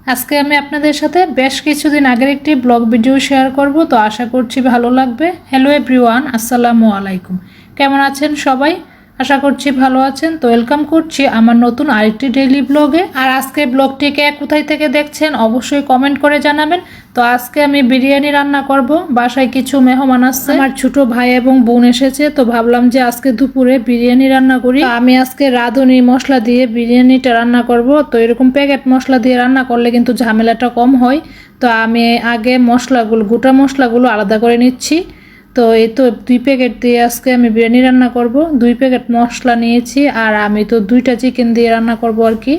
আজকে আমি আপনাদের সাথে বেশ কিছুদিন আগের একটি ব্লগ ভিডিও শেয়ার করব, তো আশা করছি ভালো লাগবে। হ্যালো এভরিওয়ান, আসসালামু আলাইকুম। কেমন আছেন সবাই? আশা করছি ভালো আছেন। তো ওয়েলকাম করছি আমার নতুন আরেকটি ডেইলি ব্লগে। আর আজকে ব্লগটিকে কোথায় থেকে দেখছেন অবশ্যই কমেন্ট করে জানাবেন। তো আজকে আমি বিরিয়ানি রান্না করব। বাসায় কিছু মেহমান আসছে, আমার ছোট ভাই এবং বোন এসেছে, তো ভাবলাম যে আজকে দুপুরে বিরিয়ানি রান্না করি। আমি আজকে রাঁধুনি মশলা দিয়ে বিরিয়ানিটা রান্না করব। তো এরকম প্যাকেট মশলা দিয়ে রান্না করলে কিন্তু ঝামেলাটা কম হয়। তো আমি আগে গোটা মশলাগুলো আলাদা করে নিচ্ছি। তো এই তো 2 প্যাকেট দিয়ে আজকে আমি বিরিয়ানি রান্না করব। 2 প্যাকেট মশলা নিয়েছি, আর আমি তো 2টা চিকেন দিয়ে রান্না করব আর কি।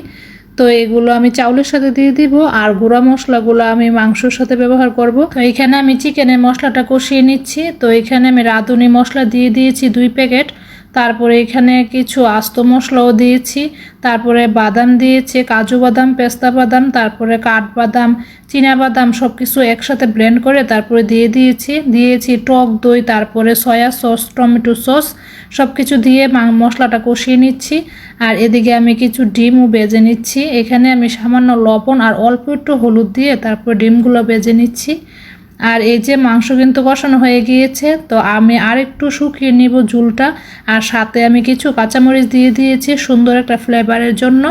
তো এগুলো আমি চাউলের সাথে দিয়ে দিব, আর গুঁড়া মশলাগুলো আমি মাংসের সাথে ব্যবহার করব। তো এখানে আমি চিকেনের মশলাটা কষিয়ে নিচ্ছি। তো এখানে আমি রাঁধুনি মশলা দিয়ে দিয়েছি 2 প্যাকেট। তারপরে এখানে কিছু আস্ত মশলাও দিয়েছি। তারপরে বাদাম দিয়েছি, কাজু বাদাম, পেস্তা বাদাম, তারপরে কাঠবাদাম, চীনা বাদাম, সব কিছু একসাথে ব্লেন্ড করে তারপরে দিয়েছি টক দই, তারপরে সয়া সস, টমেটো সস, সব কিছু দিয়ে মশলাটা কষিয়ে নিচ্ছি। আর এদিকে আমি কিছু ডিমও ভেজে নিচ্ছি। এখানে আমি সামান্য লবণ আর অল্প একটু হলুদ দিয়ে তারপর ডিমগুলো ভেজে নিচ্ছি। আর এই যে মাংস কিন্তু কষানো হয়ে গিয়েছে, তো আমি আর একটু শুকিয়ে নিব ঝুলটা। আর সাথে আমি কিছু কাঁচামরিচ দিয়ে দিয়েছি সুন্দর একটা ফ্লেভারের জন্য।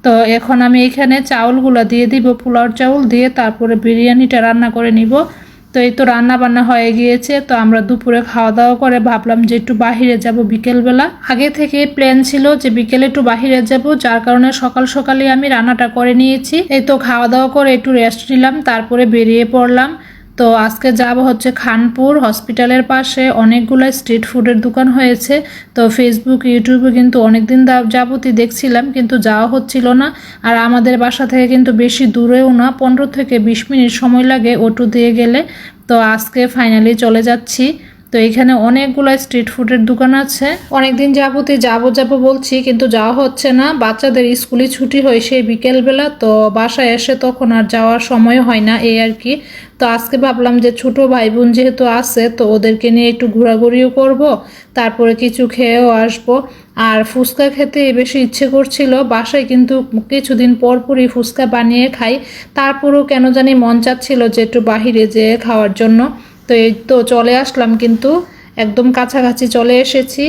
তো এখন আমি এখানে চাউলগুলো দিয়ে দিব, পোলাও চাউল দিয়ে তারপরে বিরিয়ানিটা রান্না করে নিব। তো এই তো রান্না বান্না হয়ে গিয়েছে। তো আমরা দুপুরে খাওয়া দাওয়া করে ভাবলাম যে একটু বাহিরে যাব বিকেলবেলা। আগে থেকে প্ল্যান ছিল যে বিকেলে একটু বাহিরে যাব, যার কারণে সকাল সকালে আমি রান্নাটা করে নিয়েছি। এই তো খাওয়া দাওয়া করে একটু রেস্ট নিলাম, তারপরে বেরিয়ে পড়লাম। তো আজকে যাব হচ্ছে খানপুর হসপিটালের পাশে অনেকগুলো স্ট্রিট ফুডের দোকান হয়েছে। তো ফেসবুক ইউটিউবে কিন্তু অনেকদিন যাবতই দেখছিলাম, কিন্তু যাওয়া হচ্ছিল না। আর আমাদের বাসা থেকে কিন্তু বেশি দূরেও না, 15 থেকে 20 মিনিট সময় লাগে অটো দিয়ে গেলে। তো আজকে ফাইনালি চলে যাচ্ছি। তো এখানে অনেকগুলো স্ট্রিট ফুডের দোকান আছে। অনেকদিন যাবতই যাব বলছি, কিন্তু যাওয়া হচ্ছে না। বাচ্চাদের স্কুলে ছুটি হয় সেই বিকেলবেলা, তো বাসায় এসে তখন আর যাওয়ার সময় হয় না, এই আর কি। তো আজকে ভাবলাম যে ছোট ভাই বোন যেহেতু আছে, তো ওদেরকে নিয়ে একটু ঘোরাঘুরিও করব, তারপরে কিছু খেয়েও আসবো। আর ফুচকা খেতে বেশি ইচ্ছে করছিল। বাসায় কিন্তু কিছুদিন পরপরই ফুচকা বানিয়ে খাই, তারপরেও কেন জানি মন চাচ্ছিল যে একটু বাহিরে যেয়ে খাওয়ার জন্য। তো এই তো চলে আসলাম, কিন্তু একদম কাছাকাছি চলে এসেছি।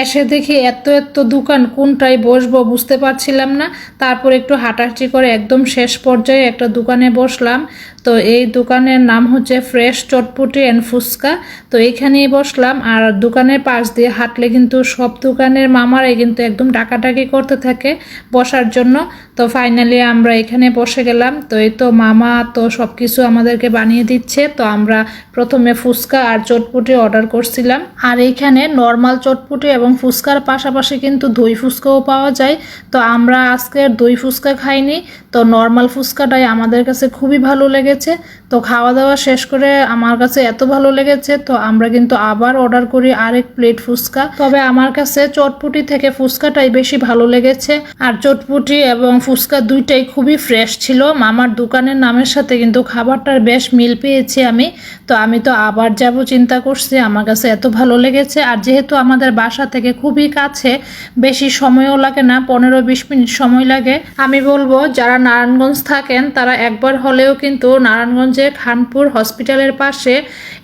এসে দেখি এত এত দোকান, কোনটায় বসবো বুঝতে পারছিলাম না। তারপর একটু হাঁটাহাঁটি করে একদম শেষ পর্যায়ে একটা দোকানে বসলাম। তো এই দোকানের নাম হচ্ছে ফ্রেশ চটপটি অ্যান্ড ফুচকা। তো এইখানেই বসলাম। আর দোকানের পাশ দিয়ে হাঁটলে কিন্তু সব দোকানের মামারাই কিন্তু একদম ডাকাডাকি করতে থাকে বসার জন্য। তো ফাইনালি আমরা এখানে বসে গেলাম। তো এই তো মামা তো সব কিছু আমাদেরকে বানিয়ে দিচ্ছে। তো আমরা প্রথমে ফুচকা আর চটপটি অর্ডার করছিলাম। আর এইখানে নর্মাল চটপটি এবং ফুচকার পাশাপাশি কিন্তু দই ফুচকাও পাওয়া যায়। তো আমরা আজকে দই ফুচকা খাইনি, তো নর্মাল ফুচকাটাই আমাদের কাছে খুবই ভালো লেগেছে। তো খাওয়া দাওয়া শেষ করে আমার কাছে এত ভালো লেগেছে, তো আমরা কিন্তু আবার অর্ডার করি আরেক প্লেট ফুচকা। তবে আমার কাছে চটপটি থেকে ফুচকাটাই বেশি ভালো লেগেছে। আর চটপটি এবং ফুচকা দুইটাই খুবই ফ্রেশ ছিল। মামার দোকানের নামের সাথে কিন্তু খাবারটার বেশ মিল পেয়েছি আমি। তো আমি তো আবার যাব চিন্তা করছি, আমার কাছে এত ভালো লেগেছে। আর যেহেতু আমাদের বাসা থেকে খুবই কাছে, বেশি সময়ও লাগে না, 15-20 মিনিট সময় লাগে। আমি বলবো যারা নারায়ণগঞ্জ থাকেন তারা একবার হলেও কিন্তু নারায়ণগঞ্জে খানপুর হসপিটালের পাশে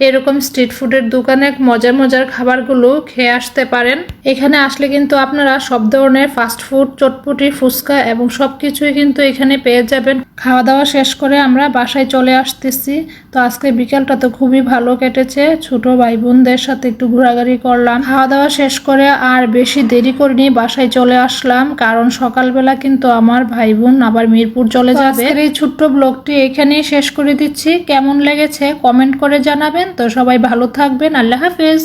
এরকম স্ট্রিট ফুডের দোকানে মজার মজার খাবারগুলো খেয়ে আসতে পারেন। এখানে আসলে কিন্তু আপনারা সব ধরনের ফাস্ট ফুড, চটপটি, ফুচকা এবং সব কিছুই কিন্তু এখানে পেয়ে যাবেন। খাওয়া দাওয়া শেষ করে আমরা বাসায় চলে আসতেছি। তো আজকে বিকালটা তো খুবই ভালো কেটেছে, ছোট ভাই বোনদের সাথে একটু ঘোরাঘুরি করলাম। খাওয়া দাওয়া শেষ করে আর বেশি দেরি করিনি, বাসায় চলে আসলাম, কারণ সকালবেলা কিন্তু আমার ভাই বোন আবার মিরপুর চলে যাবে। এই ছোট্ট ব্লগটি এখানেই শেষ করে দিচ্ছি। কেমন লেগেছে কমেন্ট করে জানাবেন। তো সবাই ভালো থাকবেন, আল্লাহ হাফেজ।